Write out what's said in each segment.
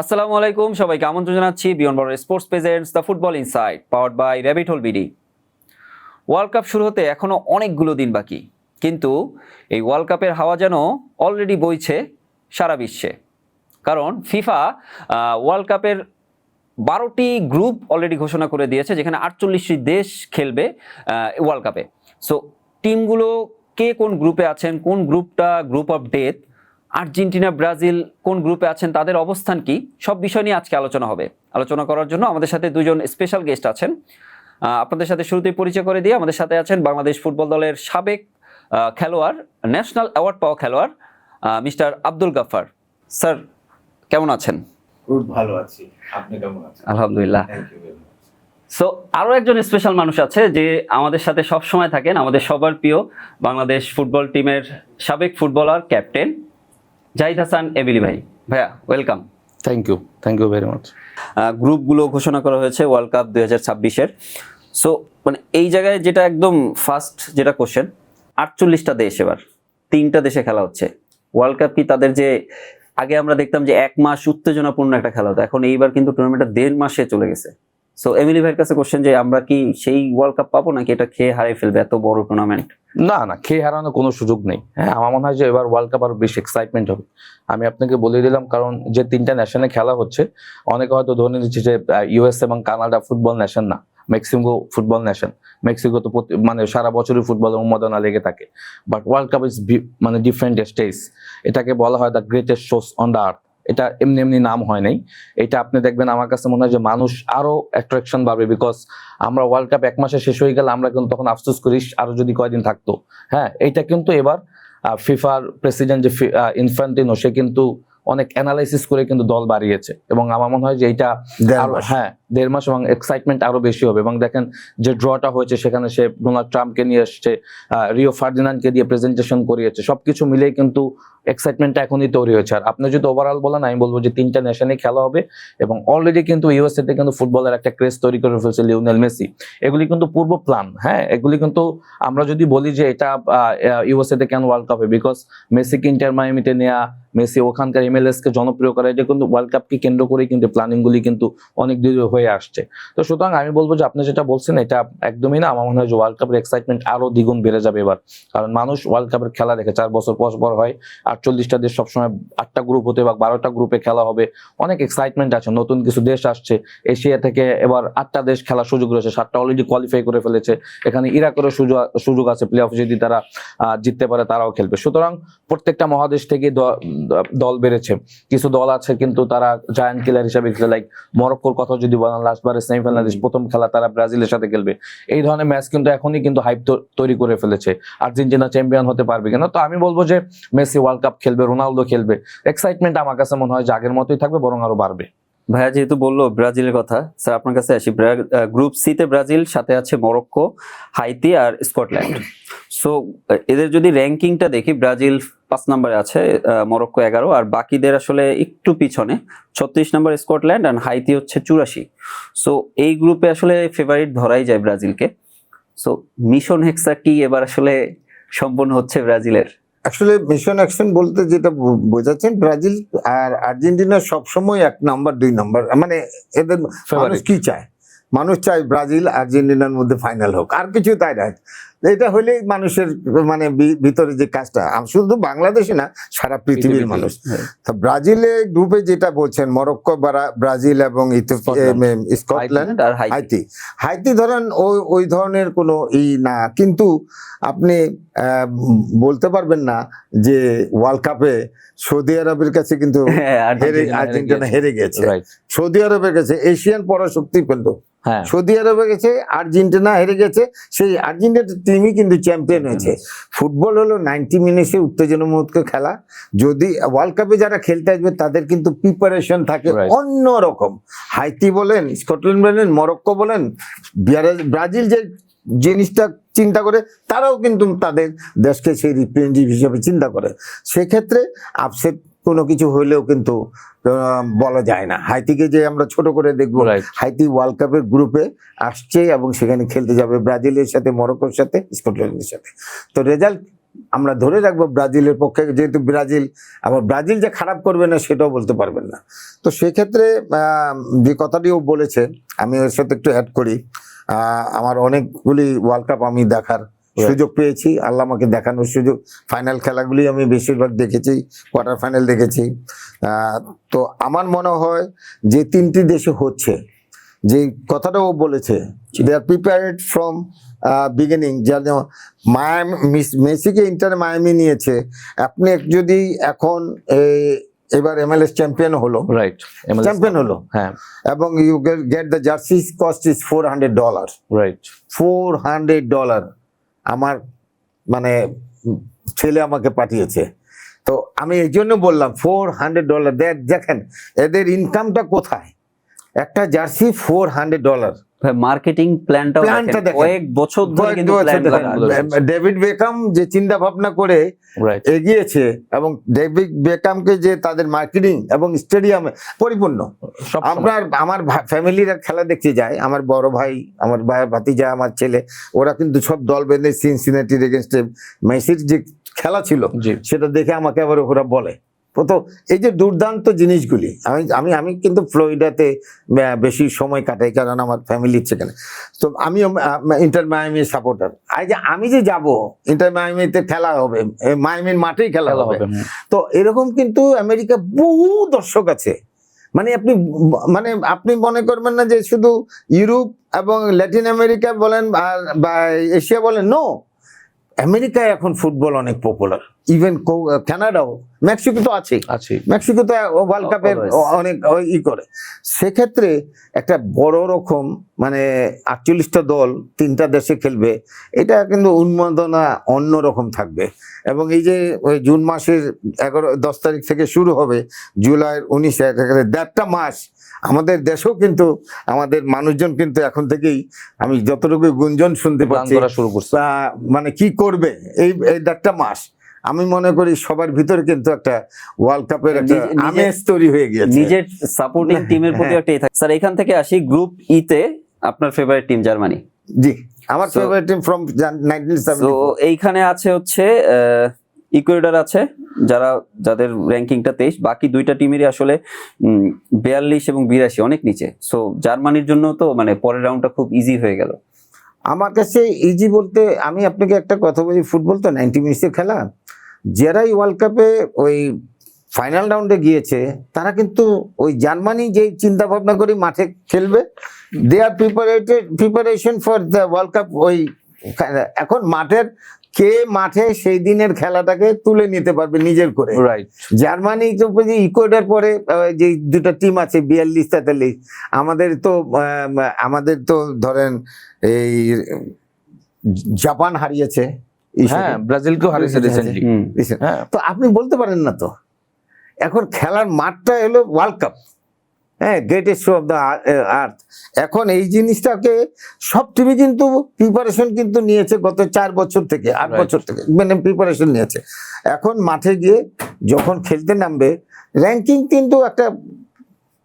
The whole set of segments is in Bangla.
আসসালামু আলাইকুম, সবাইকে আমন্ত্রণ জানাচ্ছি beyond border sports presents the football inside powered by rabbit hole BD. World cup শুরু হতে এখনো অনেকগুলো দিন বাকি, কিন্তু এই ওয়ার্ল্ড কাপের হাওয়া যেন অলরেডি বইছে সারা বিশ্বে। কারণ ফিফা ওয়ার্ল্ড কাপের 12টি গ্রুপ অলরেডি ঘোষণা করে দিয়েছে, যেখানে 48টি দেশ খেলবে ওয়ার্ল্ড কাপে। সো টিমগুলো কে কোন গ্রুপে আছেন, কোন গ্রুপটা group of death, Argentina Brazil কোন গ্রুপে আছেন, তাদের অবস্থান কি, সব বিষয় নিয়ে আজকে আলোচনা হবে। আলোচনা করার জন্য আমাদের সাথে দুজন স্পেশাল গেস্ট আছেন। আপনাদের সাথে শুরুতেই পরিচয় করে দিয়ে আমাদের সাথে আছেন বাংলাদেশ ফুটবল দলের সাবেক খেলোয়াড়, ন্যাশনাল অ্যাওয়ার্ড পাওয়া খেলোয়াড় মিস্টার আব্দুল গাফফার। স্যার, কেমন আছেন? খুব ভালো আছি, আপনি কেমন আছেন? আলহামদুলিল্লাহ। Thank you very much. So আরও একজন স্পেশাল মানুষ আছে যে আমাদের সাথে সব সময় থাকেন, আমাদের সবার প্রিয় বাংলাদেশ ফুটবল টিমের সাবেক ফুটবলার, ক্যাপ্টেন জাহিদ হাসান এবিলি ভাই। ভাইয়া, welcome. Thank you very much. গ্রুপগুলো ঘোষণা করা হয়েছে ওয়ার্ল্ড কাপ 2026-এর। সো মানে এই জায়গায় যেটা একদম ফার্স্ট যেটা কোশ্চেন, 48টা দেশ, এবার 3টা দেশে খেলা হচ্ছে। ওয়ার্ল্ড কাপ কি তাদের যে আগে আমরা দেখতাম যে 1 মাস উত্তেজনাপূর্ণ একটা খেলা হতো, এখন এইবার কিন্তু টুর্নামেন্টটা 1.5 মাসে চলে গেছে। সো এমিলি ভাইয়ের কাছে কোশ্চেন যে আমরা কি সেই ওয়ার্ল্ড কাপ পাবো, নাকি এটা খেয়ে হারিয়ে ফেলবে এত বড় টুর্নামেন্ট? না, খেয়ে হারানোর কোনো সুযোগ নেই। হ্যাঁ, আমার মনে হয় যে এবার ওয়ার্ল্ড কাপ আরো বেশি এক্সাইটমেন্ট হবে। আমি আপনাকে বলে দিলাম, কারণ যে 3টা ন্যাশনে খেলা হচ্ছে, অনেকে হয়তো ধরে নিচ্ছে যে ইউএস এবং কানাডা ফুটবল ন্যাশন না, মেক্সিকো ফুটবল ন্যাশন। মেক্সিকো তো মানে সারা বছরই ফুটবল উন্মাদনা লেগে থাকে, বাট ওয়ার্ল্ড কাপ ইজ মানে ডিফারেন্ট স্টেজ। এটাকে বলা হয় the greatest shows on the earth. এটা এমনি এমনি নাম হয় নাই। এটা আপনি দেখবেন, আমার কাছে মনে হয় যে মানুষ আরো অ্যাট্রাকশন বাড়বে, বিকজ আমরা ওয়ার্ল্ড কাপ 1 মাসে শেষ হয়ে গেলে আমরা কিন্তু তখন আফসোস করি আরো যদি কয়দিন থাকতো। হ্যাঁ, এইটা কিন্তু এবার ফিফার প্রেসিডেন্ট যে ইনফ্যান্টিনো, সে কিন্তু অনেক অ্যানালাইসিস করে কিন্তু দল বাড়িয়েছে, এবং আমার মনে হয় যে এইটা হ্যাঁ 1.5 মাস এবং এক্সাইটমেন্ট আরো বেশি হবে। এবং দেখেন যে ড্রটা হয়েছে, সেখানে সে ডোনাল্ড ট্রাম্পকে নিয়ে এসছে, রিও ফার্ডিনান্ডকে দিয়ে প্রেজেন্টেশন করিয়েছে, সবকিছু মিলেই কিন্তু এক্সাইটমেন্টটা এখনই তৈরি হয়েছে। আর আপনি যদি ওভারঅল বলেন, আমি বলবো যে 3টা ন্যাশনে খেলা হবে, এবং অলরেডি কিন্তু ইউএসএ তে কিন্তু ফুটবলের একটা ক্রেজ তৈরি করে ফেলছে লিওনেল মেসি। এগুলি কিন্তু পূর্ব প্ল্যান। হ্যাঁ, এগুলি কিন্তু আমরা যদি বলি যে এটা ইউএসএ তে কেন ওয়ার্ল্ড কাপে, বিকজ মেসিকে ইন্টার মায়ামিতে নেওয়া, মেসি ওখানকার এমএলএস কে জনপ্রিয় করা, এটা কিন্তু ওয়ার্ল্ড কাপকে কেন্দ্র করে কিন্তু প্ল্যানিং গুলি কিন্তু অনেক দূর হয়ে আসছে। তো সুতরাং আমি বলবো যে আপনি যেটা বলছেন এটা একদমই না। আমার মনে হয় যে ওয়ার্ল্ড কাপের এক্সাইটমেন্ট আরো দ্বিগুণ বেড়ে যাবে এবার, কারণ মানুষ ওয়ার্ল্ড কাপের খেলা দেখে 4 বছর পর হয়। 48টা দেশ, সবসময় 8টা গ্রুপ হতে বা 12টা গ্রুপে খেলা হবে, অনেক এক্সাইটমেন্ট আছে। নতুন কিছু দেশ আসছে, এশিয়া থেকে এবার 8টা দেশ খেলার সুযোগ রয়েছে, 7টা অলরেডি কোয়ালিফাই করে ফেলেছে। এখানে ইরাকেরও সুযোগ আছে, প্লে অফ যদি তারা জিততে পারে তারাও খেলবে। সুতরাং প্রত্যেকটা মহাদেশ থেকে দল বেড়েছে। কিছু দল আছে কিন্তু তারা জায়ান্ট কিলার হিসেবে খেলে, লাইক মরক্কোর কথা যদি বলেন, লাস্টবারে সেমিফাইনালিস্ট, প্রথম খেলা তারা ব্রাজিলের সাথে খেলবে। এই ধরনের ম্যাচ কিন্তু এখনই কিন্তু হাইপ তৈরি করে ফেলেছে। আর্জেন্টিনা চ্যাম্পিয়ন হতে পারবে কিনা। তো আমি বলবো যে মেসি ওয়ার্ল্ড কাপ খেলবে, রোনালদো খেলবে, এক্সাইটমেন্ট আমার কাছে মনে হয় যে আগের মতোই থাকবে, বরং আরো বাড়বে। ভাইয়া যেহেতু বললো ব্রাজিলের কথা, স্যার আপনার কাছে আসি। গ্রুপ সি তে ব্রাজিল, সাথে আছে মরক্কো, হাইতি আর স্কটল্যান্ড। সো এদের যদি র্যাঙ্কিংটা দেখি, ব্রাজিল 5 নম্বরে আছে, মরক্কো 11, আর বাকিদের আসলে একটু পিছনে 36 নম্বর স্কটল্যান্ড, আর হাইতি হচ্ছে 84। সো এই গ্রুপে আসলে ফেভারিট ধরাই যায় ব্রাজিলকে। সো মিশন হেক্সা কি এবার আসলে সম্পন্ন হচ্ছে ব্রাজিলের? আসলে মিশন অ্যাকশন বলতে যেটা বোঝাচ্ছেন, ব্রাজিল আর আর্জেন্টিনা সবসময় 1 নম্বর 2 নম্বর, মানে এদের মানুষ কি চায়, মানুষ চায় ব্রাজিল আর্জেন্টিনার মধ্যে ফাইনাল হোক, আর কিছু তাই না। এটা হলেই মানুষের মানে ভিতরে যে কাজটা, শুধু বাংলাদেশে না, সারা পৃথিবীর মানুষ। তো ব্রাজিলে গ্রুপে যেটা বলছেন, মরক্কো, ব্রাজিল এবং স্কটল্যান্ড আর হাইতি ধরেন ওই ধরনের কোনো না, কিন্তু আপনি বলতে পারবেন না যে ওয়ার্ল্ড কাপে সৌদি আরবের কাছে কিন্তু আর্জেন্টিনা হেরে গেছে। সৌদি আরবের কাছে এশিয়ান পরাশক্তি পেল, সৌদি আরবে গেছে, আর্জেন্টিনা হেরে গেছে, সেই আর্জেন্টিনার টিমই কিন্তু চ্যাম্পিয়ন হয়েছে। ফুটবল হলো 90 মিনিটে উত্তেজনামুক্ত খেলা। যদি ওয়ার্ল্ড কাপে যারা খেলতে আসবে তাদের কিন্তু প্রিপারেশন থাকে অন্যরকম। হাইতি বলেন, স্কটল্যান্ড বলেন, মরক্কো বলেন, ব্রাজিল যে জিনিসটা চিন্তা করে, তারাও কিন্তু তাদের দেশকে সেই রিপ্রেজেন্টেটিভ হিসেবে চিন্তা করে। সেক্ষেত্রে আপসেট কোনো কিছু হইলেও কিন্তু বলা যায় না। হাইতিকে যে আমরা ছোট করে দেখবো, হাইতি ওয়ার্ল্ড কাপের গ্রুপে আসছে এবং সেখানে খেলতে যাবে ব্রাজিলের সাথে, মরক্কোর সাথে, স্কটল্যান্ডের সাথে। তো রেজাল্ট আমরা ধরে রাখবো ব্রাজিলের পক্ষে, যেহেতু ব্রাজিল, আবার ব্রাজিল যে খারাপ করবে না সেটাও বলতে পারবেন না। তো সেক্ষেত্রে যে কথাটিও বলেছে আমি ওর সাথে একটু অ্যাড করি। আমার অনেকগুলি ওয়ার্ল্ড কাপ আমি দেখার সুযোগ পেয়েছি, আল্লাহ আমাকে দেখানোর সুযোগ। ফাইনাল খেলাগুলি আমি বেশিরভাগ দেখেছি, কোয়ার্টার ফাইনাল দেখেছি। তো আমার মনে হয় যে তিনটি দেশে হচ্ছে, যে কথাটা ও বলেছে, দে আর প্রিপেয়ার্ড ফ্রম বিগিনিং। যেন মেসিকে ইন্টার মায়ামি নিয়েছে, আপনি যদি এখন এবার MLS চ্যাম্পিয়ন হলো, রাইট, চ্যাম্পিয়ন হলো, হ্যাঁ, এবং you get the jersey cost is $400, right, $400 আমার মানে ছেলে আমাকে পাঠিয়েছে। তো আমি এই জন্য বললাম $400, দেখেন এদের ইনকামটা কোথায়, একটা জার্সি $400। মার্কেটিং প্ল্যানটা প্ল্যানটা দেখেন, কয়েক বছর ধরে কিন্তু প্ল্যান ডেভিড বেকাম যে চিন্তা ভাবনা করে রাইট, এগিয়েছে, এবং ডেভিড বেকামকে যে তাদের মার্কেটিং এবং স্টেডিয়ামে পরিপূর্ণ। আমার ফ্যামিলিরা খেলা দেখতে যায়, আমার বড় ভাই, আমার ভাতিজা, আমার ছেলে, ওরা কিন্তু সব দল বেঁধে সিনসিনাটির এগেনস্টে মেসির যে খেলা ছিল সেটা দেখে আমাকে আবার ওরা বলে। তো এই যে দুর্দান্ত জিনিসগুলি, আমি আমি কিন্তু ফ্লোরিডাতে বেশি সময় কাটাই, কারণ আমার ফ্যামিলি সেখানে। তো আমি ইন্টার মায়ামি সাপোর্টার। আমি যে যাব ইন্টার মায়ামিতে খেলা হবে, মায়ামির মাঠেই খেলা হবে। তো এরকম কিন্তু আমেরিকা বহু দর্শক আছে। মানে আপনি মনে করবেন না যে শুধু ইউরোপ এবং ল্যাটিন আমেরিকা বলেন বা এশিয়া বলেন, নো, আমেরিকায় এখন ফুটবল অনেক পপুলার, ইভেন কানাডাও, মেক্সিকো তো আছেই, মেক্সিকো তো ওয়ার্ল্ড কাপের অনেক করে। সেক্ষেত্রে একটা বড় রকম মানে 48টা দল 3টা দেশে খেলবে, এটা কিন্তু উন্মাদনা অন্যরকম থাকবে। এবং এই যে ওই জুন মাসের 10 তারিখ থেকে শুরু হবে, জুলাইয়ের 19 দেড়টা মাস আমাদের দেশেও কিন্তু আমাদের মানুষজন কিন্তু এখন থেকেই আমি যতটুকু গুঞ্জন শুনতে পাচ্ছি শুরু করছে, মানে কি করবে এই দেড়টা মাস। আমি মনে করি সবার ভিতরে কিন্তু একটা ওয়ার্ল্ড কাপের একটা আমেজ তৈরি হয়ে গিয়েছে, নিজের সাপোর্টিং টিমের প্রতি একটা স্যার এখান থেকে আসি, গ্রুপ ই তে আপনার ফেভারিট টিম জার্মানি। জি, আমার ফেভারিট টিম ফ্রম 1974। তো এইখানে আছে হচ্ছে ইকুয়েডর আছে, যাদের র্যাঙ্কিংটা 23, বাকি দুইটা টিমেরই আসলে 42 এবং 82, অনেক নিচে। সো জার্মানির জন্য তো মানে পরের রাউন্ডটা খুব ইজি হয়ে গেল। আমার কাছে ইজি বলতে আমি আপনাকে একটা কথা বলি, ফুটবল তো 90 মিনিটের খেলা। যারাই ওয়ার্ল্ড কাপে ওই ফাইনাল রাউন্ডে গিয়েছে তারা কিন্তু ওই জার্মানি যে চিন্তা ভাবনা করে মাঠে খেলবে, they are preparation for the World Cup. ওই এখন মাঠে সেই দিনের খেলাটাকে তুলে নিতে পারবে নিজের করে। জার্মানি তো ইকুয়েডর পরে যে দুটো টিম আছে 42-43, আমাদের তো ধরেন এই জাপান হারিয়েছে, হ্যাঁ, ব্রাজিলকেও হারিয়েছে রিসেন্টলি। তো আপনি বলতে পারেন না তো, এখন খেলার মাঠটা হলো ওয়ার্ল্ড কাপ, হ্যাঁ, greatest show off the earth. এখন এই জিনিসটাকে সব টিমই কিন্তু প্রিপারেশন কিন্তু নিয়েছে গত 4 বছর থেকে 8 বছর থেকে, মানে প্রিপারেশন নিয়েছে। এখন মাঠে গিয়ে যখন খেলতে নামবে, র্যাঙ্কিং কিন্তু একটা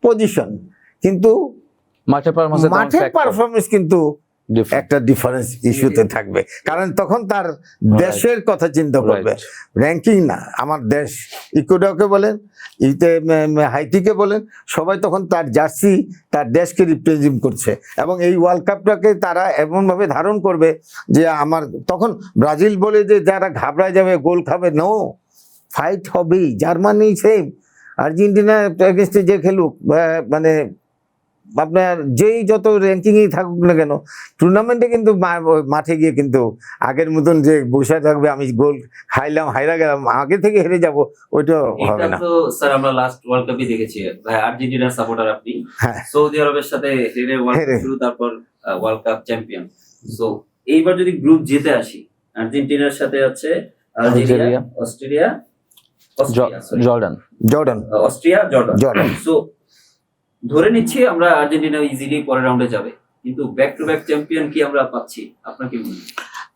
পজিশন, কিন্তু মাঠের পারফরমেন্স কিন্তু একটা ডিফারেন্স ইস্যুতে থাকবে, কারণ তখন তার দেশের কথা চিন্তা করবে, র্যাঙ্কিং না। আমার দেশ ইকুয়েডরকে বলেন, হাইতিকে বলেন, সবাই তখন তার জার্সি তার দেশকে রিপ্রেজেন্ট করছে, এবং এই ওয়ার্ল্ড কাপটাকে তারা এমনভাবে ধারণ করবে যে আমার তখন ব্রাজিল বলে যে যারা ঘাবড়ায় যাবে, গোল খাবে, নো, ফাইট হবেই। জার্মানি সেম, আর্জেন্টিনা এগেইনস্টে যে খেলুক, মানে আপনার যেই যত র্যাঙ্কিংই থাকুক না কেন, টুর্নামেন্টে কিন্তু মাঠে গিয়ে কিন্তু আগের মতন যে বসে থাকবে আমি গোল খাইলাম হাইরা গেলাম আগে থেকে হেরে যাব, ওইটা হবে না। তো স্যার আমরা লাস্ট ওয়ার্ল্ড কাপই দেখেছি, আর্জেন্টিনার সাপোর্টার আপনি, সৌদি আরবের সাথে হেরে ওয়ার্ল্ড কাপ শুরু, তারপর ওয়ার্ল্ড কাপ চ্যাম্পিয়ন। সো এইবার যদি গ্রুপ জিতে আসি, আর্জেন্টিনার সাথে আছে আলজেরিয়া, অস্ট্রিয়া, জর্ডান। সো ধরে নিচ্ছি আমরা আর্জেন্টিনা ইজিলি পরের রাউন্ডে যাবে, কিন্তু ব্যাক টু ব্যাক চ্যাম্পিয়ন কি আমরা পাচ্ছি? আপনার কি মনে হয়?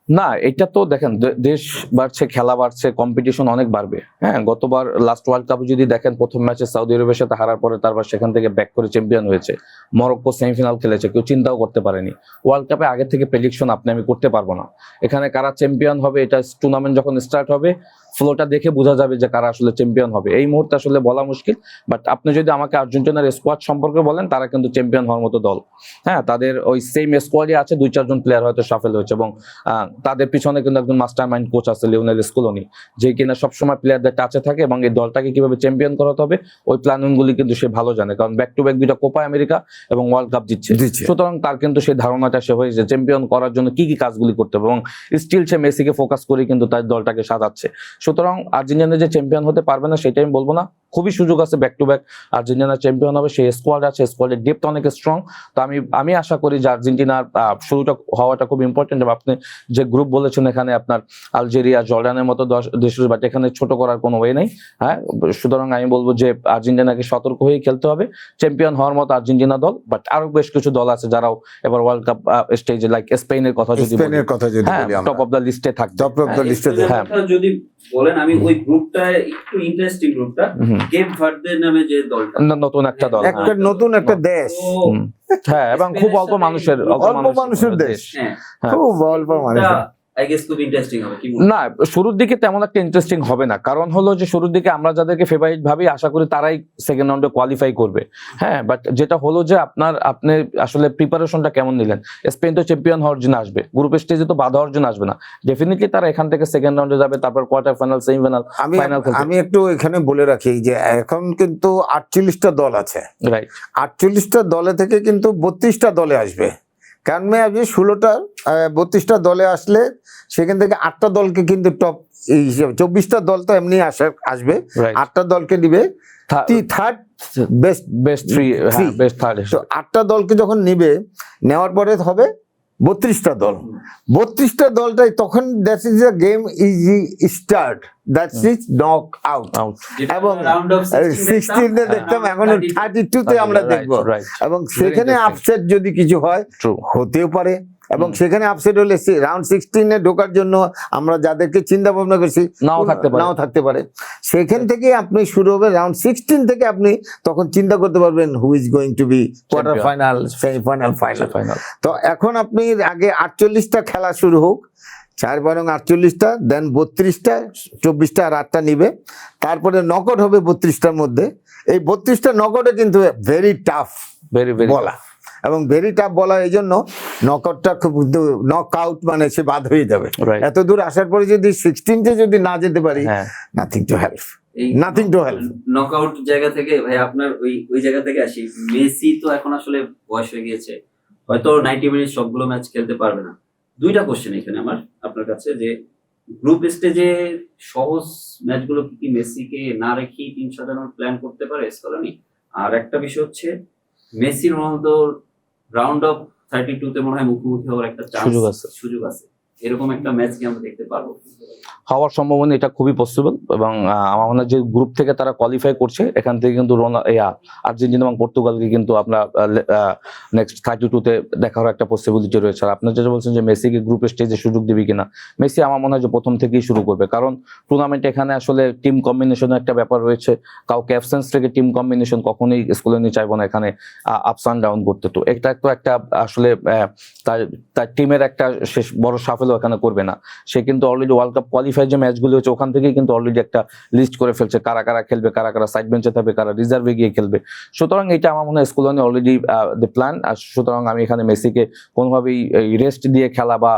না, এটা তো দেখেন দেশ বাড়ছে, খেলা বাড়ছে, কম্পিটিশন অনেক বাড়বে। হ্যাঁ, গতবার লাস্ট ওয়ার্ল্ড কাপে যদি দেখেন, প্রথম ম্যাচে সৌদি আরবের সাথে হারার পরে তারপর সেখান থেকে ব্যাক করে চ্যাম্পিয়ন হয়েছে। মরক্কো সেমিফাইনাল খেলেছে, কেউ চিন্তাও করতে পারেনি। ওয়ার্ল্ড কাপে আগে থেকে প্রেডিকশন আমি করতে পারবো না। এখানে কারা চ্যাম্পিয়ন হবে, এটা টুর্নামেন্ট যখন স্টার্ট হবে ফ্লোটা দেখে বোঝা যাবে যে কারা আসলে চ্যাম্পিয়ন হবে। এই মুহূর্তে আসলে বলা মুশকিল। বাট আপনি যদি আমাকে আর্জেন্টিনার স্কোয়াড সম্পর্কে বলেন, তারা কিন্তু চ্যাম্পিয়ন হওয়ার মতো দল। হ্যাঁ, তাদের ওই সেম স্কোয়াডই আছে, 2-4 জন প্লেয়ার হয়তো সাফেল হয়েছে, এবং তাদের পিছনে কিন্তু একজন মাস্টার মাইন্ড কোচ আছে, লিওনেল স্কলোনি, যে কিনা সবসময় প্লেয়ারদের টাচে থাকে এবং এই দলটাকে কিভাবে চ্যাম্পিয়ন করাতে হবে ওই প্ল্যানিংগুলি কিন্তু সে ভালো জানে, কারণ ব্যাক টু ব্যাক 2টা কোপা আমেরিকা এবং ওয়ার্ল্ড কাপ জিতছে। সুতরাং তার কিন্তু সেই ধারণাটা সে হয়েছে চ্যাম্পিয়ন করার জন্য কি কি কাজগুলি করতে হবে, এবং স্টিল সে মেসিকে ফোকাস করে কিন্তু তার দলটাকে সাজাচ্ছে। সুতরাং আর্জেন্টিনা যে চ্যাম্পিয়ন হতে পারবে না সেটাই আমি বলবো না, খুবই সুযোগ আছে back to back Argentina champion হবে। সেই স্কোয়াড আছে, স্কোয়াডের ডেপথ অনেক স্ট্রং। তো আমি আশা করি যে আর্জেন্টিনার শুরুটা হওয়াটা খুব ইম্পর্টেন্ট। আপনি যে গ্রুপ বলেছেন, এখানে আপনার আলজেরিয়া, জর্ডানের মতো দেশ, বাট এখানে ছোট করার কোনো ওয়ে নেই। হ্যাঁ, সুতরাং আমি বলবো যে আর্জেন্টিনাকে সতর্ক হয়ে খেলতে হবে। চ্যাম্পিয়ন হওয়ার মতো আর্জেন্টিনা দল, বাট আরো বেশ কিছু দল আছে যারাও এবার ওয়ার্ল্ড কাপ স্টেজে, লাইক স্পেনের কথা যদি বলি, হ্যাঁ, টপ অফ দ্য লিস্টে থাকবে। টপ অফ দ্য লিস্টে হ্যাঁ, যদি বলেন, আমি ওই গ্রুপটা একটু ইন্টারেস্টিং, গ্রুপটা কেপ ভার্দে নামে যে দলটা, নতুন একটা দল, একটা নতুন একটা দেশ। হ্যাঁ, এবং খুব অল্প মানুষের দেশ, হ্যাঁ, খুব অল্প মানুষের। আই গেস খুব ইন্টারেস্টিং হবে। কি না, শুরুর দিকে তেমন একটা ইন্টারেস্টিং হবে না, কারণ হলো যে শুরুর দিকে আমরা যাদেরকে ফেভারিট ভাবি আশা করি তারাই সেকেন্ড রাউন্ডে কোয়ালিফাই করবে। হ্যাঁ, বাট যেটা হলো যে আপনি আসলে প্রিপারেশনটা কেমন নিলেন। স্পেন তো চ্যাম্পিয়ন হওয়ার জন্য আসবে, গ্রুপ স্টেজে তো বাধা হওয়ার জন্য আসবে না। ডেফিনেটলি তারা এখান থেকে সেকেন্ড রাউন্ডে যাবে, তারপর কোয়ার্টার ফাইনাল, সেমিফাইনাল, ফাইনাল খেলবে। আমি একটু এখানে বলে রাখি যে এখন কিন্তু 48টা দল আছে, রাইট। 48টা দলে থেকে কিন্তু 32টা দলে আসবে। কারণ আপনি 16টা 32টা দলে আসলে সেখান থেকে 8টা দলকে কিন্তু টপ, এই 24টা দল তো এমনি আসবে, Right. 8টা দলকে নিবে third best best three, best third. তো 8টা দলকে যখন নিবে, নেওয়ার পরে হবে 32টা দল। 32টা দলটাই তখন that is a game is start, that is knock out. এবং 16 দেখতাম, এখন 32তে আমরা দেখবো। এবং সেখানে আপসেট যদি কিছু হয় হতেও পারে, এবং সেখানে আপসেট হলে রাউন্ড 16-এ ঢোকার জন্য আমরা যাদেরকে চিন্তা ভাবনা করছি নাও থাকতে পারে। সেখান থেকে আপনি শুরু হবে রাউন্ড 16 থেকে, আপনি তখন চিন্তা করতে পারবেন who is going to be quarter final, semifinal, final. তো এখন আপনি আগে 48টা খেলা শুরু হোক, 4-48টা, দেন 32টা, 24টা আর 8টা নিবে, তারপরে নকআউট হবে 32টার মধ্যে। এই 32টা নকআউটে কিন্তু ভেরি টাফ বলা, এবং ভেরি টাফ বলা এই জন্য নকআউটটা খুব, নকআউট মানে সে বাদ হয়ে যাবে। এত দূর আসার পরে যদি 16তে যদি না যেতে পারি, nothing to help, nothing to help. Knockout জায়গা থেকে ভাই, আপনার ওই জায়গা থেকে আসি। মেসি তো এখন আসলে বয়স হয়ে গিয়েছে, হয়তো 90 মিনিট সবগুলো ম্যাচ খেলতে পারবে না। দুইটা কোশ্চেন এখানে আমার আপনার কাছে, যে গ্রুপ স্টেজে সহজ ম্যাচগুলো কি মেসিকে না রেখে টিম সাজানোর প্ল্যান করতে পারে স্কলানি? আর একটা বিষয় হচ্ছে, মেসি রোনালদোর রাউন্ড অফ 32-তে মনে হয় মুখোমুখি হওয়ার একটা সুযোগ আছে। এরকম একটা ম্যাচ কি আমরা দেখতে পারবো? হওয়ার সম্ভাবনা এটা খুবই পসিবল, এবং আমার মনে হয় যে গ্রুপ থেকে তারা কোয়ালিফাই করছে, এখান থেকে কিন্তু আর্জেন্টিনা এবং পর্তুগালকে কিন্তু আমরা নেক্সট 32-তে দেখার একটা পসিবিলিটি রয়েছে। আর আপনি যেটা বলছেন যে মেসিকে গ্রুপ স্টেজে সুযোগ দিবি কিনা, মেসি আমার মনে হয় যে প্রথম থেকেই শুরু করবে, কারণ টুর্নামেন্ট এখানে আসলে টিম কম্বিনেশনের একটা ব্যাপার রয়েছে। কাউকে অ্যাবসেন্স থেকে টিম কম্বিনেশন কখনোই স্কুলে চাইবো না এখানে আপস অ্যান্ড ডাউন করতে। তো এটা তো একটা আসলে তার টিমের একটা শেষ বড় সাফল্য এখানে করবে না। সে কিন্তু অলরেডি ওয়ার্ল্ড কাপ কোয়ালিফাই যে ম্যাচগুলো হচ্ছে ওখান থেকেই কিন্তু অলরেডি একটা লিস্ট করে ফেলছে, কারা কারা খেলবে, কারা কারা সাইড বেঞ্চে থাকবে, কারা রিজার্ভে গিয়ে খেলবে। সুতরাং এটা আমার মনে হয় স্কুলনে অলরেডি দ্য প্ল্যান। আর সুতরাং আমি এখানে মেসিকে কোনোভাবেই রেস্ট দিয়ে খেলা বা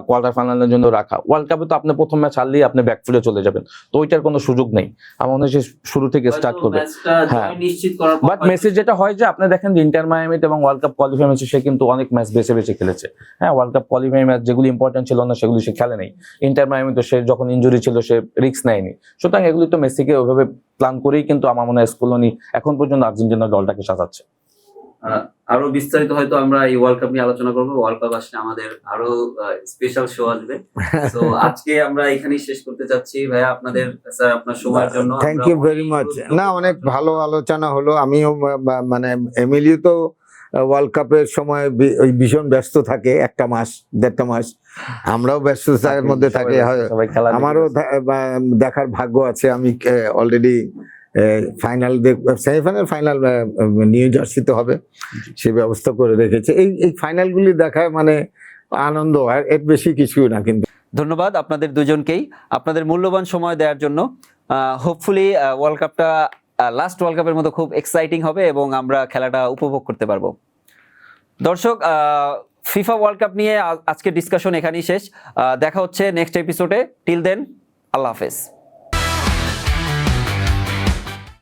কোয়ার্টার ফাইনালের জন্য রাখা, ওয়ার্ল্ড কাপে তো আপনি প্রথম ম্যাচ হারলেই আপনি ব্যাকফুটে চলে যাবেন, তো ওইটার কোনো সুযোগ নেই। আমার মনে হয় সে শুরু থেকে স্টার্ট করবে। হ্যাঁ, বাট মেসি যেটা হয় যে আপনি দেখেন যে ইন্টার মায়ামিতে এবং ওয়ার্ল্ড কাপ কোয়ালিফাই ম্যাচে সে কিন্তু অনেক ম্যাচ বেছে বেছে খেলেছে। হ্যাঁ, ওয়ার্ল্ড কাপ কোয়ালিফাই ম্যাচ যেগুলি ইম্পর্টেন্ট ছিল না সেগুলি সে খেলে নেই। ইন্টার মায়ামিতে সে যখন ইনজুরি ছিল সে রিস্ক নেয়নি। সুতরাং এগুলি তো মেসিকে ওইভাবে প্ল্যান করেই কিন্তু আমার মনে হয় স্কুলনি এখন পর্যন্ত আর্জেন্টিনার দলটাকে সাজাচ্ছে। আরো বিস্তারিত হয়তো আমরা এই ওয়ার্ল্ড কাপ নিয়ে আলোচনা করবো। ওয়ার্ল্ড কাপ আসলে আমাদের আরো স্পেশাল শো আসবে। তো আজকে আমরা এখানেই শেষ করতে চাচ্ছি। ভাইয়া আপনাদের, স্যার আপনার সময়ের জন্য থ্যাংক ইউ ভেরি মাচ। না, অনেক ভালো আলোচনা হলো। আমিও মানে এমিলিও তো ওয়ার্ল্ড কাপের সময় ওই ভীষণ ব্যস্ত থাকে, একটা মাস 1.5 মাস, আমরাও ব্যস্ততার মধ্যে থাকি। সবাই খেলা আমারও দেখার ভাগ্য আছে। আমি already final semifinal final new জার্সিতে হবে, সে ব্যবস্থা করে রেখেছে। এই ফাইনালগুলি দেখায় মানে আনন্দ, আর এর বেশি কিছু না। কিন্তু ধন্যবাদ আপনাদের দুজনকেই আপনাদের মূল্যবান সময় দেওয়ার জন্য। হোপফুলি ওয়ার্ল্ড কাপটা লাস্ট ওয়ার্ল্ড কাপের মতো খুব এক্সাইটিং হবে এবং আমরা খেলাটা উপভোগ করতে পারবো। দর্শক, ফিফা ওয়ার্ল্ড কাপ নিয়ে আজকের ডিসকাশন এখানেই শেষ। দেখা হচ্ছে নেক্সট এপিসোডে। টিল দেন, আল্লাহ হাফেজ।